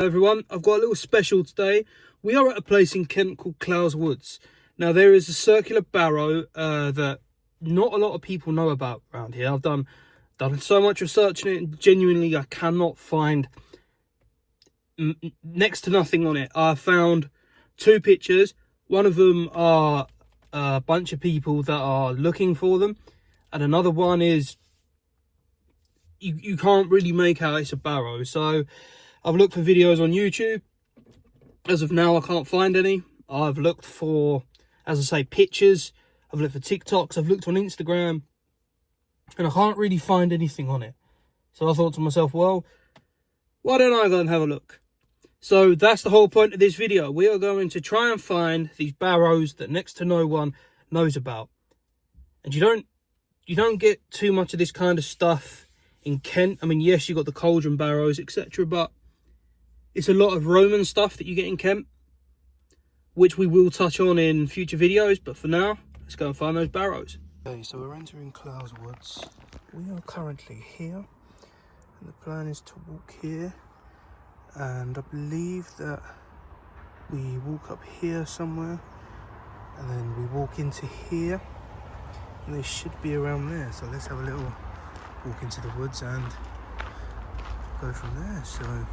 Hello everyone, I've got a little special today. We are at a place in Kent called Clowes Woods. Now there is a circular barrow that not a lot of people know about around here. I've done so much research on it and genuinely I cannot find next to nothing on it. I found two pictures. One of them are a bunch of people that are looking for them, and another one is you can't really make out it's a barrow. So I've looked for videos on YouTube. As of now, I can't find any. I've looked for, as I say, pictures. I've looked for TikToks. I've looked on Instagram. And I can't really find anything on it. So I thought to myself, well, why don't I go and have a look? So that's the whole point of this video. We are going to try and find these barrows that next to no one knows about. And you don't get too much of this kind of stuff in Kent. I mean, yes, you got the cauldron barrows, etc., but it's a lot of Roman stuff that you get in Kent, which we will touch on in future videos. But for now, let's go and find those barrows. Okay, so we're entering Clowes Woods. We are currently here, and the plan is to walk here. And I believe that we walk up here somewhere, and then we walk into here, and they should be around there. So let's have a little walk into the woods and go from there. So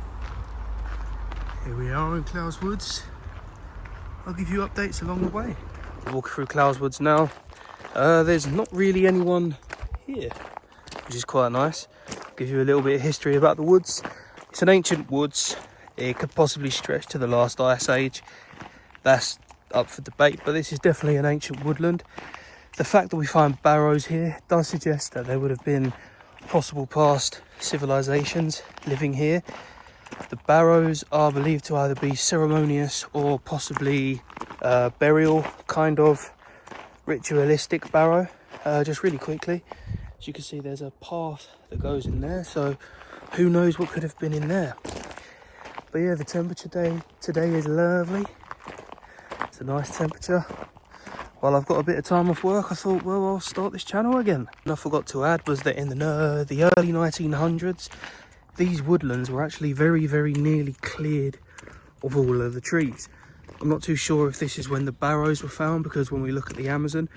here we are in Clowes Woods. I'll give you updates along the way. Walking through Clowes Woods now. There's not really anyone here, which is quite nice. Give you a little bit of history about the woods. It's an ancient woods. It could possibly stretch to the last ice age. That's up for debate, but this is definitely an ancient woodland. The fact that we find barrows here does suggest that there would have been possible past civilizations living here. The barrows are believed to either be ceremonious or possibly burial, kind of ritualistic barrow. Just really quickly, as you can see, there's a path that goes in there, so who knows what could have been in there. But yeah, the temperature today is lovely. It's a nice temperature. While I've got a bit of time off work, I thought, well, I'll start this channel again. And I forgot to add was that in the early 1900s, these woodlands were actually very, very nearly cleared of all of the trees. I'm not too sure if this is when the barrows were found, because when we look at the Amazon,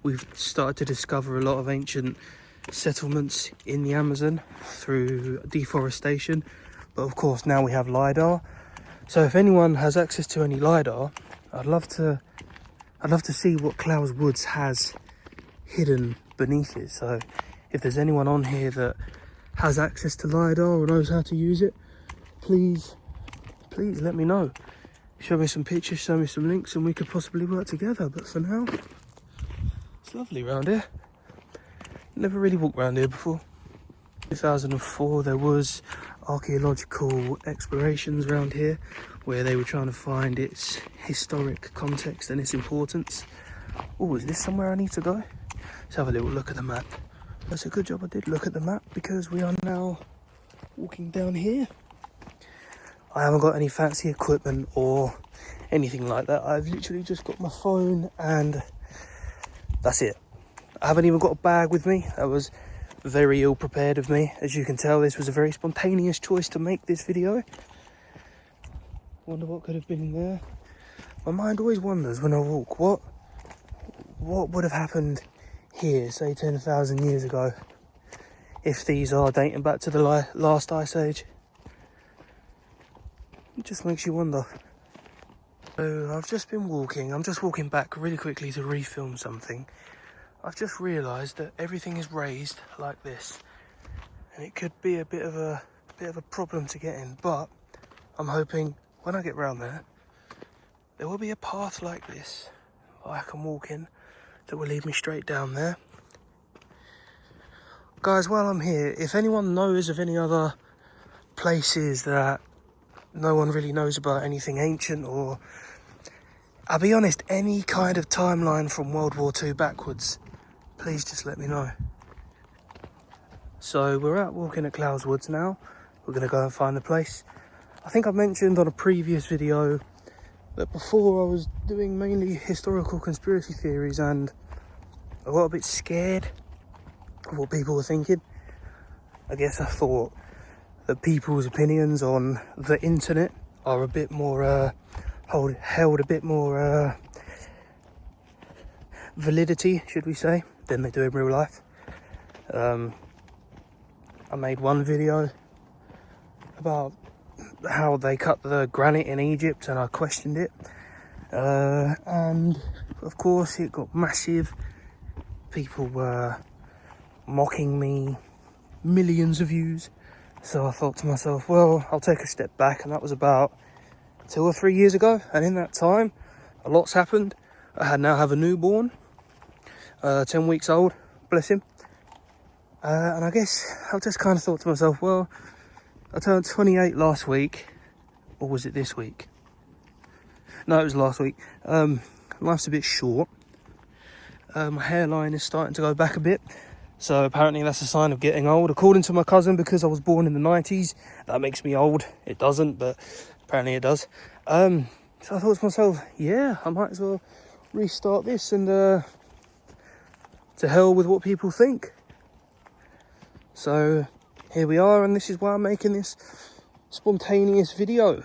we've started to discover a lot of ancient settlements in the Amazon through deforestation. But of course, now we have LiDAR. So if anyone has access to any LiDAR, I'd love to see what Clowes Woods has hidden beneath it. So if there's anyone on here that has access to LiDAR or knows how to use it, please let me know. Show me some pictures, show me some links, and we could possibly work together. But for now, it's lovely around here. Never really walked around here before. 2004, there was archaeological explorations around here where they were trying to find its historic context and its importance. Oh, is this somewhere I need to go? Let's have a little look at the map. That's a good job I did look at the map, because we are now walking down here. I haven't got any fancy equipment or anything like that. I've literally just got my phone and that's it. I haven't even got a bag with me. That was very ill prepared of me. As you can tell, this was a very spontaneous choice to make this video. Wonder what could have been in there. My mind always wonders when I walk, what would have happened here, say 10,000 years ago, if these are dating back to the last ice age. It just makes you wonder. So I've just been walking. I'm just walking back really quickly to refilm something. I've just realised that everything is raised like this, and it could be a bit of a problem to get in. But I'm hoping when I get round there will be a path like this that I can walk in that will lead me straight down there. Guys, while I'm here, if anyone knows of any other places that no one really knows about, anything ancient, or I'll be honest, any kind of timeline from World War II backwards, please just let me know. So we're out walking at Clowes Woods now. We're going to go and find the place. I think I mentioned on a previous video that before I was doing mainly historical conspiracy theories, and I got a bit scared of what people were thinking. I guess I thought that people's opinions on the internet are a bit more held a bit more validity, should we say, than they do in real life. I made one video about how they cut the granite in Egypt, and I questioned it, and of course it got massive. People were mocking me, millions of views. So I thought to myself, well, I'll take a step back, and that was about 2 or 3 years ago. And in that time, a lot's happened. I now have a newborn, 10 weeks old, bless him. And I guess I just kind of thought to myself, well, I turned 28 last week, or was it this week? No, it was last week. Life's a bit short. My hairline is starting to go back a bit. So apparently that's a sign of getting old. According to my cousin, because I was born in the 90s, that makes me old. It doesn't, but apparently it does. So I thought to myself, yeah, I might as well restart this, and to hell with what people think. So here we are, and this is why I'm making this spontaneous video.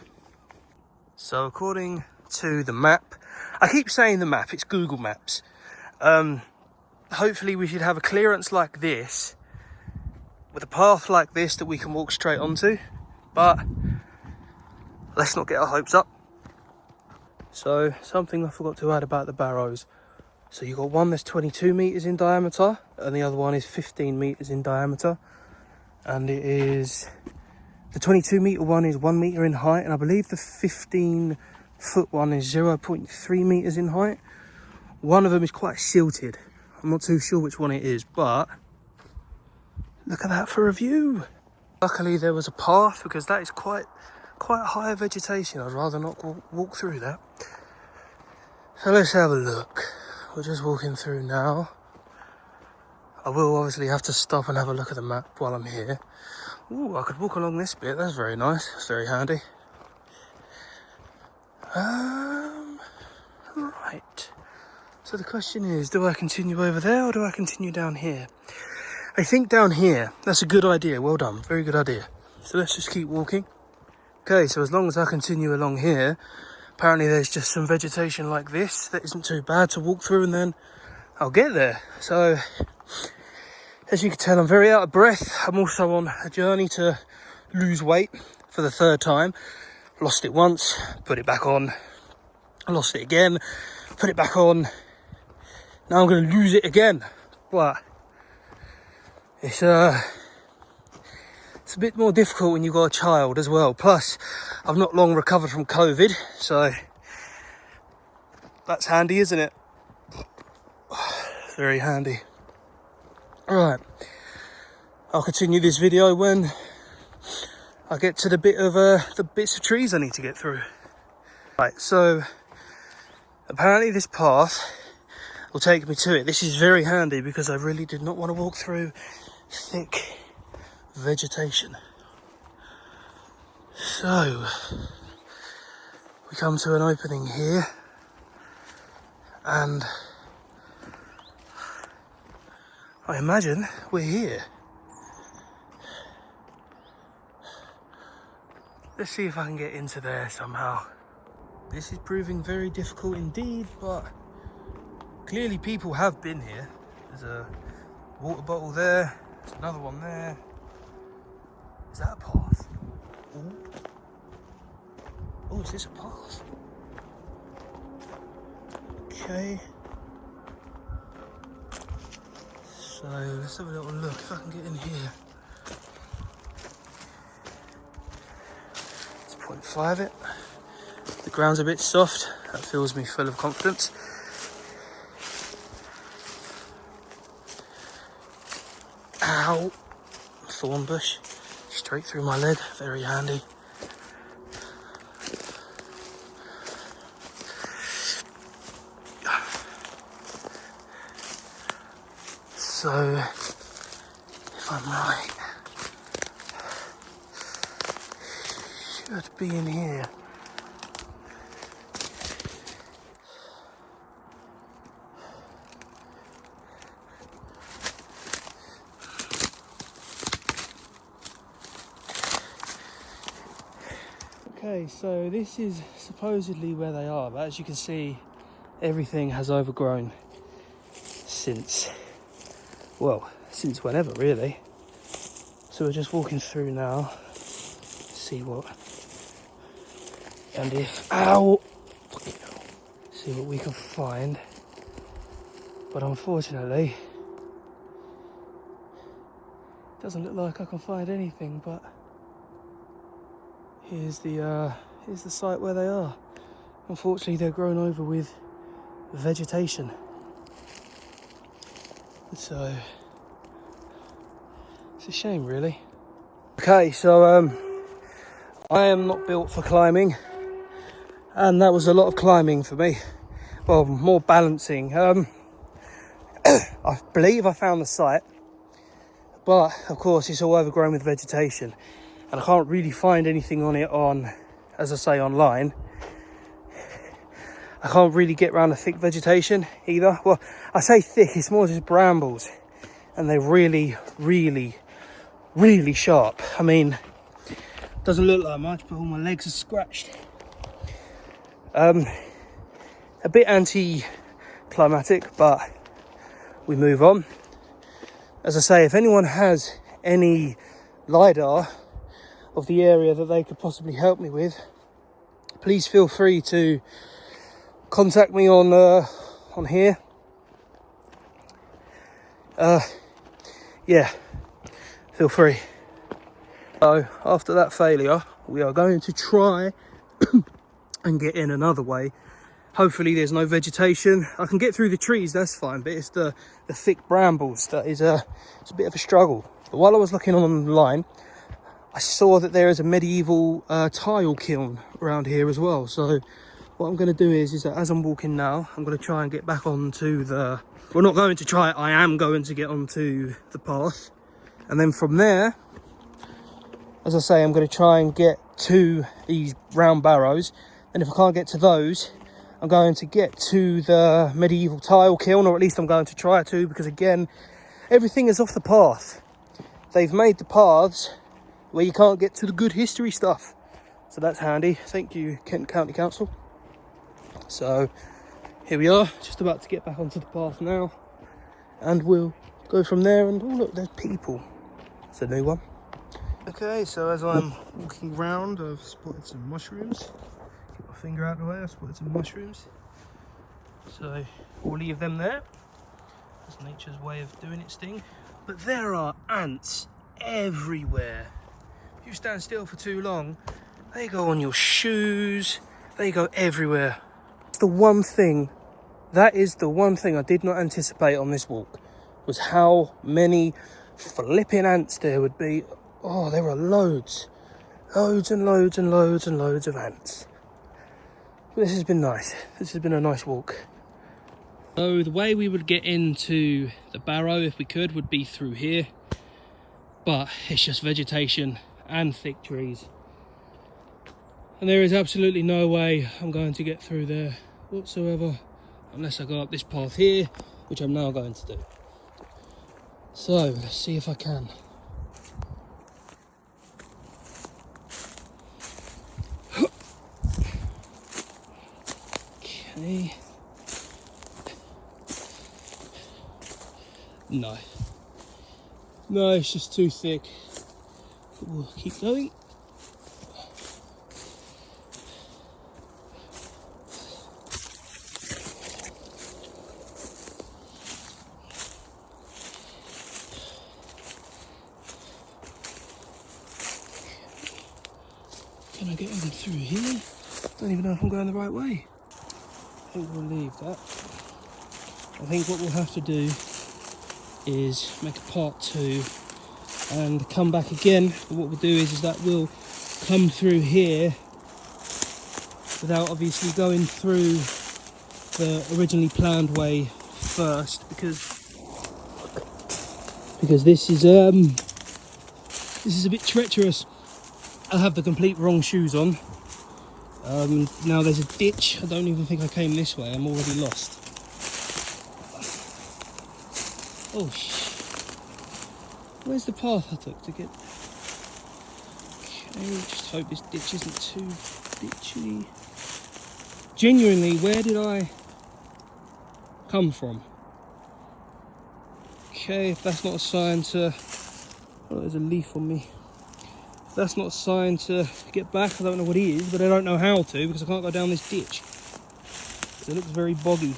So according to the map, I keep saying the map, it's Google Maps. Hopefully we should have a clearance like this, with a path like this that we can walk straight onto, but let's not get our hopes up. So something I forgot to add about the barrows. So you've got one that's 22 meters in diameter, and the other one is 15 meters in diameter. And it is, the 22 meter one is 1 meter in height, and I believe the 15 foot one is 0.3 meters in height. One of them is quite silted. I'm not too sure which one it is, but look at that for a view. Luckily there was a path, because that is quite high vegetation. I'd rather not walk through that. So let's have a look. We're just walking through now. I will obviously have to stop and have a look at the map while I'm here. Ooh, I could walk along this bit. That's very nice. That's very handy. Right. So the question is, do I continue over there or do I continue down here? I think down here. That's a good idea. Well done. Very good idea. So let's just keep walking. Okay, so as long as I continue along here, apparently there's just some vegetation like this that isn't too bad to walk through, and then I'll get there. So as you can tell, I'm very out of breath. I'm also on a journey to lose weight for the 3rd time. Lost it once, put it back on. I lost it again, put it back on. Now I'm going to lose it again. But it's a bit more difficult when you've got a child as well. Plus, I've not long recovered from COVID, so that's handy, isn't it? Very handy. Alright, I'll continue this video when I get to the bits of trees I need to get through. Right, so apparently this path will take me to it. This is very handy because I really did not want to walk through thick vegetation. So we come to an opening here, and I imagine we're here. Let's see if I can get into there somehow. This is proving very difficult indeed, but clearly people have been here. There's a water bottle there, there's another one there. Is that a path? Ooh. Oh, is this a path? Okay. So let's have a little look if I can get in here. Let's 0.5 it. The ground's a bit soft. That fills me full of confidence. Ow! Thorn bush. Straight through my leg. Very handy. So, if I'm right, should be in here. Okay, Okay, so this is supposedly where they are, but as you can see, everything has overgrown since, well, since whenever really. So we're just walking through now, see what, and if, ow, see what we can find. But unfortunately, it doesn't look like I can find anything, but here's the site where they are. Unfortunately, they're grown over with vegetation. So it's a shame, really. Okay, so I am not built for climbing, and that was a lot of climbing for me. Well, more balancing. I believe I found the site, but of course it's all overgrown with vegetation, and I can't really find anything on it as I say, online. I can't really get around the thick vegetation either. Well, I say thick, it's more just brambles, and they're really, really, really sharp. I mean, doesn't look like much, but all my legs are scratched. A bit anti-climatic, but we move on. As I say, if anyone has any LiDAR of the area that they could possibly help me with, please feel free to contact me on here. Yeah, feel free. So after that failure, we are going to try and get in another way. Hopefully there's no vegetation. I can get through the trees, that's fine, but it's the thick brambles that is it's a bit of a struggle. But while I was looking online, I saw that there is a medieval tile kiln around here as well. So what I'm going to do is that as I'm walking now, I'm going to try and get back onto the... We're not going to try it, I am going to get onto the path. And then from there, as I say, I'm going to try and get to these round barrows. And if I can't get to those, I'm going to get to the medieval tile kiln, or at least I'm going to try to, because again, everything is off the path. They've made the paths where you can't get to the good history stuff. So that's handy. Thank you, Kent County Council. So here we are, just about to get back onto the path now, and we'll go from there. And oh look, there's people. It's a new one. Okay, so as I'm walking round, I've spotted some mushrooms. Get my finger out of the way, I've spotted some mushrooms. So we'll leave them there. That's nature's way of doing its thing. But there are ants everywhere. If you stand still for too long, they go on your shoes, they go everywhere. It's the one thing, that is the one thing I did not anticipate on this walk, was how many flipping ants there would be. Oh, there are loads. Loads and loads and loads and loads of ants. This has been nice. This has been a nice walk. So the way we would get into the barrow, if we could, would be through here. But it's just vegetation and thick trees. And there is absolutely no way I'm going to get through there whatsoever, unless I go up this path here, which I'm now going to do. So let's see if I can. Okay. No, it's just too thick. But we'll keep going. Can I get in through here? Don't even know if I'm going the right way. I think we'll leave that. I think what we'll have to do is make a part 2 and come back again. But what we'll do is that we'll come through here without obviously going through the originally planned way first, because this is a bit treacherous. I have the complete wrong shoes on. Now there's a ditch. I don't even think I came this way. I'm already lost. Oh, where's the path I took to get? Okay, just hope this ditch isn't too Literally. Genuinely, where did I come from? Okay, if that's not a sign to... Oh, there's a leaf on me. If that's not a sign to get back, I don't know what it is, but I don't know how to because I can't go down this ditch. So it looks very boggy.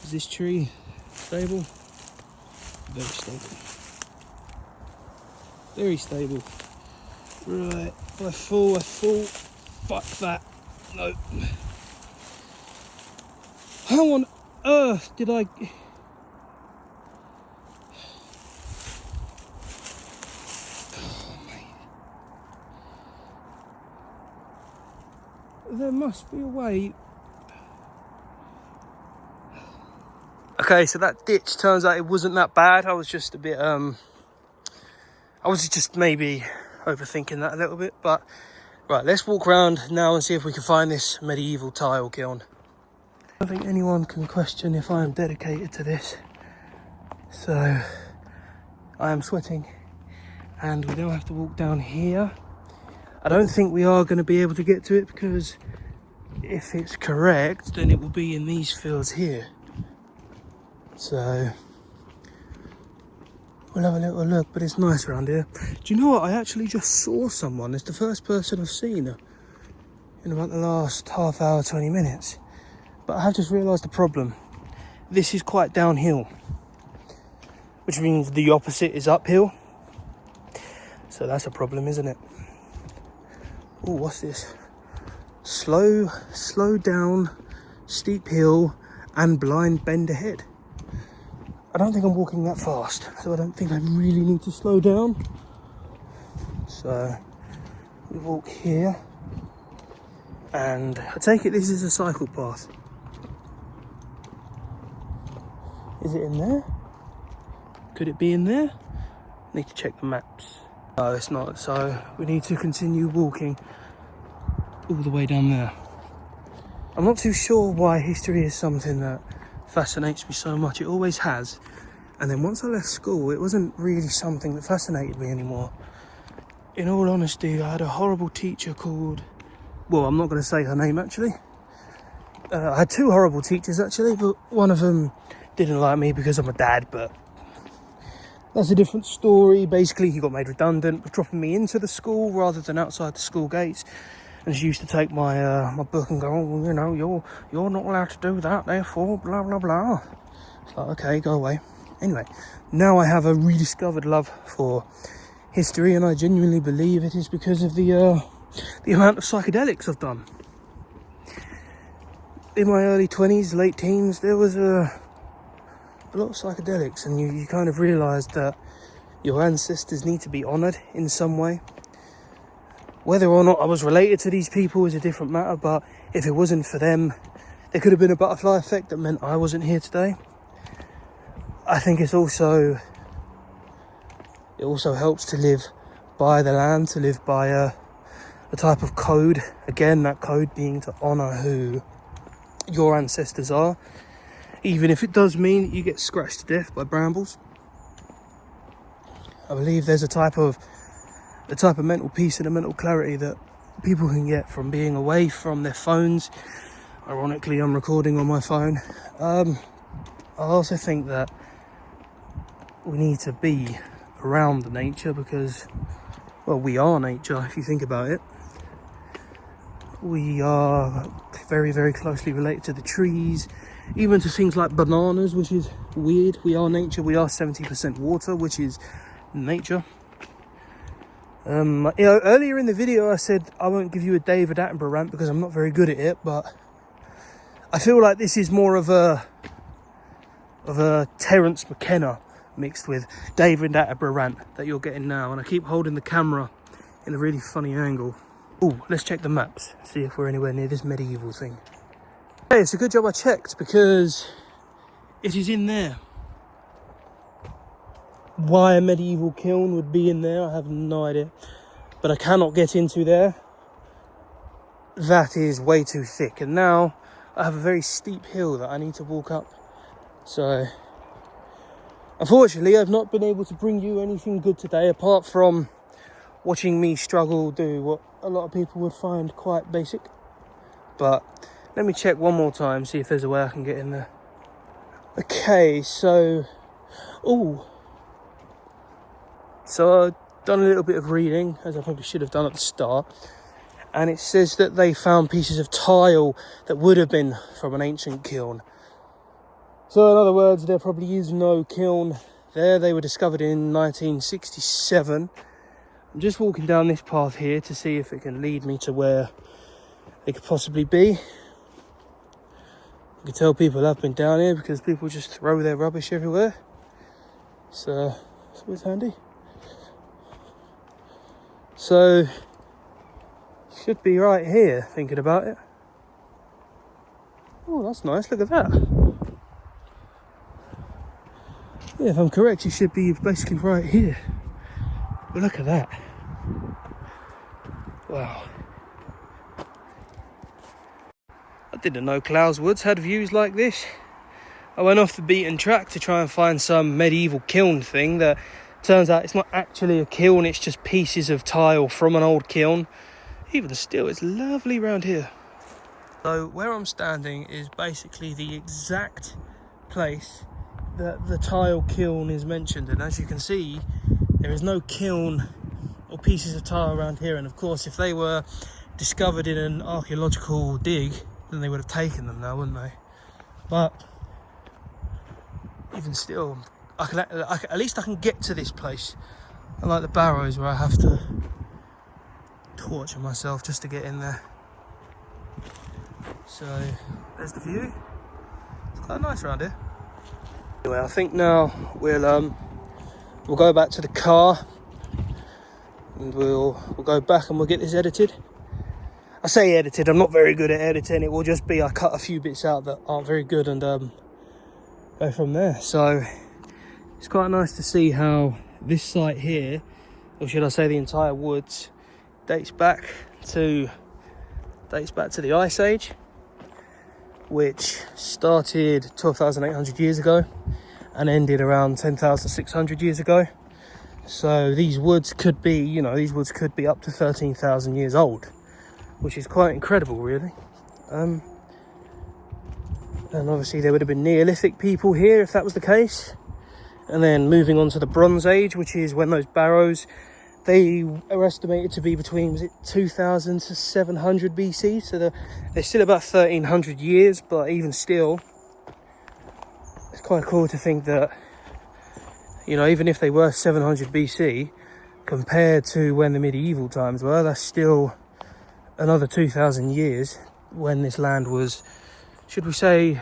Is this tree stable? Very stable. Very stable. Right, I fall. Fuck that. No. How on earth did I... Oh, mate. There must be a way. Okay, so that ditch, turns out it wasn't that bad. I was just a bit, I was just maybe overthinking that a little bit, but right, let's walk around now and see if we can find this medieval tile kiln. I don't think anyone can question if I am dedicated to this. So, I am sweating, and we don't have to walk down here. I don't think we are going to be able to get to it because if it's correct, then it will be in these fields here. So we'll have a little look, but it's nice around here. Do you know what? I actually just saw someone. It's the first person I've seen in about the last half hour, 20 minutes. But I have just realised the problem. This is quite downhill, which means the opposite is uphill. So that's a problem, isn't it? Oh, what's this? Slow down, steep hill, and blind bend ahead. I don't think I'm walking that fast, so I don't think I really need to slow down. So we walk here, and I take it this is a cycle path. Is it in there? Could it be in there? Need to check the maps. No, it's not, so we need to continue walking all the way down there. I'm not too sure why history is something that fascinates me so much. It always has, and then once I left school it wasn't really something that fascinated me anymore. In all honesty, I had a horrible teacher called, well, I'm not going to say her name actually. I had two horrible teachers actually, but one of them didn't like me because I'm a dad, but that's a different story. Basically he got made redundant for dropping me into the school rather than outside the school gates. And she used to take my my book and go, oh, you know, you're not allowed to do that, therefore, blah, blah, blah. It's like, okay, go away. Anyway, now I have a rediscovered love for history, and I genuinely believe it is because of the amount of psychedelics I've done. In my early 20s, late teens, there was a lot of psychedelics, and you kind of realise that your ancestors need to be honoured in some way. Whether or not I was related to these people is a different matter, but if it wasn't for them, there could have been a butterfly effect that meant I wasn't here today. I think it also helps to live by the land, to live by a type of code. Again, that code being to honour who your ancestors are, even if it does mean you get scratched to death by brambles. I believe there's a type of mental peace and a mental clarity that people can get from being away from their phones. Ironically, I'm recording on my phone. I also think that we need to be around the nature because, well, we are nature if you think about it. We are very, very closely related to the trees, even to things like bananas, which is weird. We are nature. We are 70% water, which is nature. Earlier in the video I said I won't give you a David Attenborough rant because I'm not very good at it, but I feel like this is more of a Terence McKenna mixed with David Attenborough rant that you're getting now, and I keep holding the camera in a really funny angle. Oh, let's check the maps, see if we're anywhere near this medieval thing. Hey, it's a good job I checked because it is in there. Why a medieval kiln would be in there, I have no idea. But I cannot get into there. That is way too thick. And now I have a very steep hill that I need to walk up. So, unfortunately, I've not been able to bring you anything good today apart from watching me struggle do what a lot of people would find quite basic. But let me check one more time, see if there's a way I can get in there. Okay, so I've done a little bit of reading, as I probably should have done at the start, and it says that they found pieces of tile that would have been from an ancient kiln. So in other words, there probably is no kiln there. They were discovered in 1967. I'm just walking down this path here to see if it can lead me to where they could possibly be. You can tell people have been down here because people just throw their rubbish everywhere. So it's always handy. So should be right here, thinking about it. Oh, that's nice, look at that. Yeah, if I'm correct, it should be basically right here. But look at that. Wow. I didn't know Clowes Woods had views like this. I went off the beaten track to try and find some medieval kiln thing that turns out it's not actually a kiln, it's just pieces of tile from an old kiln. Even still, it's lovely around here. So where I'm standing is basically the exact place that the tile kiln is mentioned, and as you can see, there is no kiln or pieces of tile around here. And of course, if they were discovered in an archaeological dig, then they would have taken them now, wouldn't they? But even still, at least I can get to this place. Unlike the barrows where I have to torture myself just to get in there. So there's the view. It's quite nice around here. Anyway, I think now we'll go back to the car and we'll go back and we'll get this edited. I say edited, I'm not very good at editing. It will just be I cut a few bits out that aren't very good and go from there. So it's quite nice to see how this site here, or should I say the entire woods, dates back to the Ice Age, which started 12,800 years ago and ended around 10,600 years ago. So these woods could be, up to 13,000 years old, which is quite incredible, really. And obviously there would have been Neolithic people here if that was the case. And then moving on to the Bronze Age, which is when those barrows, they are estimated to be between, was it 2000 to 700 BC? So they're still about 1300 years, but even still, it's quite cool to think that, even if they were 700 BC, compared to when the medieval times were, that's still another 2,000 years when this land was, should we say,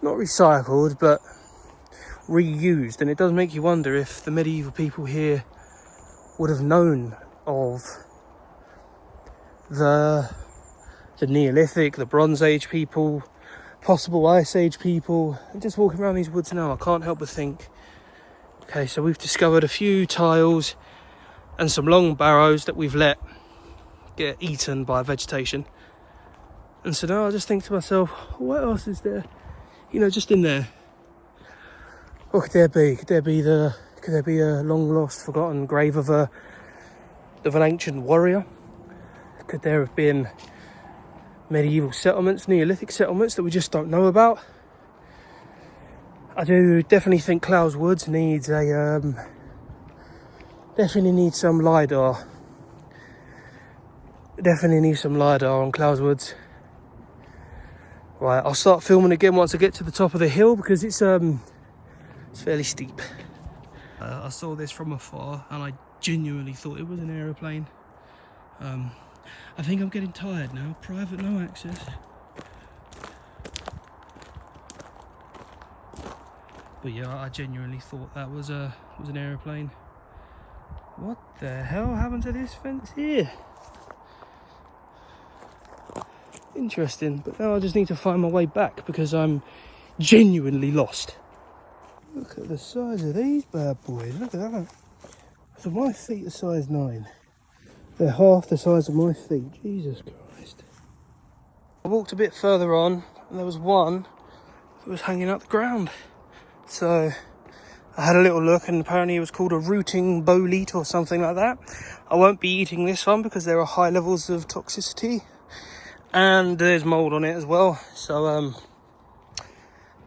not recycled, but reused. And it does make you wonder if the medieval people here would have known of the Neolithic, the Bronze Age people, possible Ice Age people. And just walking around these woods now, I can't help but think, okay, so we've discovered a few tiles and some long barrows that we've let get eaten by vegetation. And so now I just think to myself, what else is there, just in there? What could there be? Could there be a long lost, forgotten grave of an ancient warrior? Could there have been medieval settlements, Neolithic settlements that we just don't know about? I do definitely think Clowes Woods needs definitely needs some LiDAR. Definitely need some LiDAR on Clowes Woods. Right, I'll start filming again once I get to the top of the hill because it's fairly steep. I saw this from afar and I genuinely thought it was an aeroplane. I think I'm getting tired now. Private, no access. But yeah, I genuinely thought that was an aeroplane. What the hell happened to this fence here? Interesting, but now I just need to find my way back because I'm genuinely lost. Look at the size of these bad boys, look at that. So my feet are size 9. They're half the size of my feet, Jesus Christ. I walked a bit further on and there was one that was hanging out the ground. So I had a little look, and apparently it was called a rooting bolete or something like that. I won't be eating this one because there are high levels of toxicity, and there's mold on it as well. So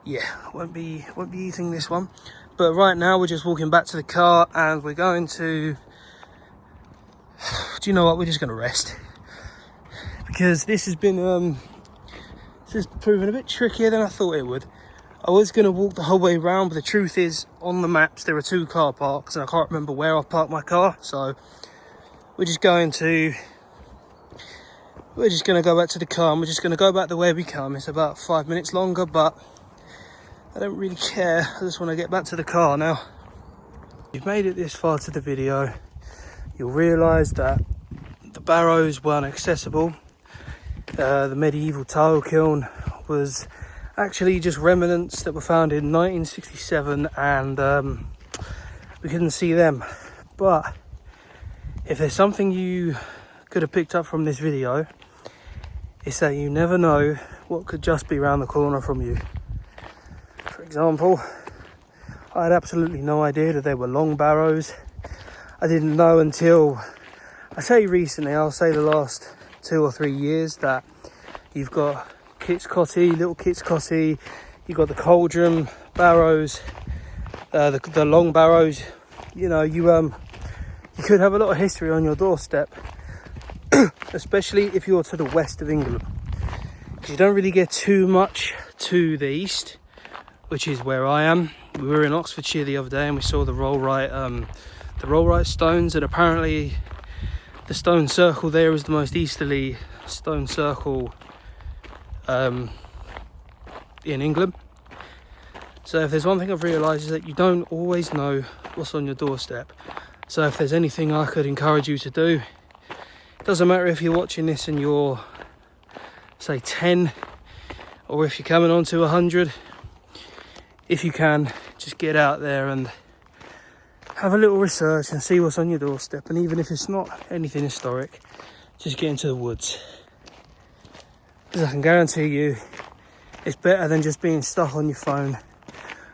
yeah, won't be eating this one. But right now we're just walking back to the car, and we're going to, do you know what, we're just going to rest, because this has been this has proven a bit trickier than I thought it would. I was going to walk the whole way around, but the truth is, on the maps there are 2 car parks, and I can't remember where I've parked my car. So we're just going to go back to the car, and we're just going to go back the way we come. It's about 5 minutes longer, but I don't really care. I just want to get back to the car now. If you've made it this far to the video, you'll realise that the barrows weren't accessible. The medieval tile kiln was actually just remnants that were found in 1967, and we couldn't see them. But if there's something you could have picked up from this video, it's that you never know what could just be around the corner from you. For example, I had absolutely no idea that they were long barrows. I didn't know until, I say recently, I'll say the last 2 or 3 years, that you've got little Kit's Cotty, you've got the cauldron barrows, the long barrows. You know, you could have a lot of history on your doorstep, especially if you're to the west of England, because you don't really get too much to the east, which is where I am. We were in Oxfordshire the other day, and we saw the rollright stones, and apparently the stone circle there is the most easterly stone circle in England. So if there's one thing I've realised, is that you don't always know what's on your doorstep. So if there's anything I could encourage you to do, it doesn't matter if you're watching this and you're, say, 10, or if you're coming on to 100, if you can, just get out there and have a little research and see what's on your doorstep. And even if it's not anything historic, just get into the woods, because I can guarantee you it's better than just being stuck on your phone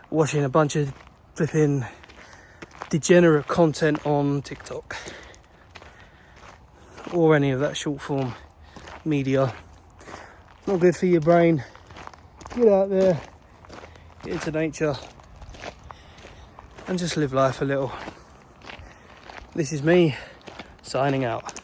watching a bunch of flipping degenerate content on TikTok or any of that short form media. Not good for your brain. Get out there, get into nature, and just live life a little. This is me signing out.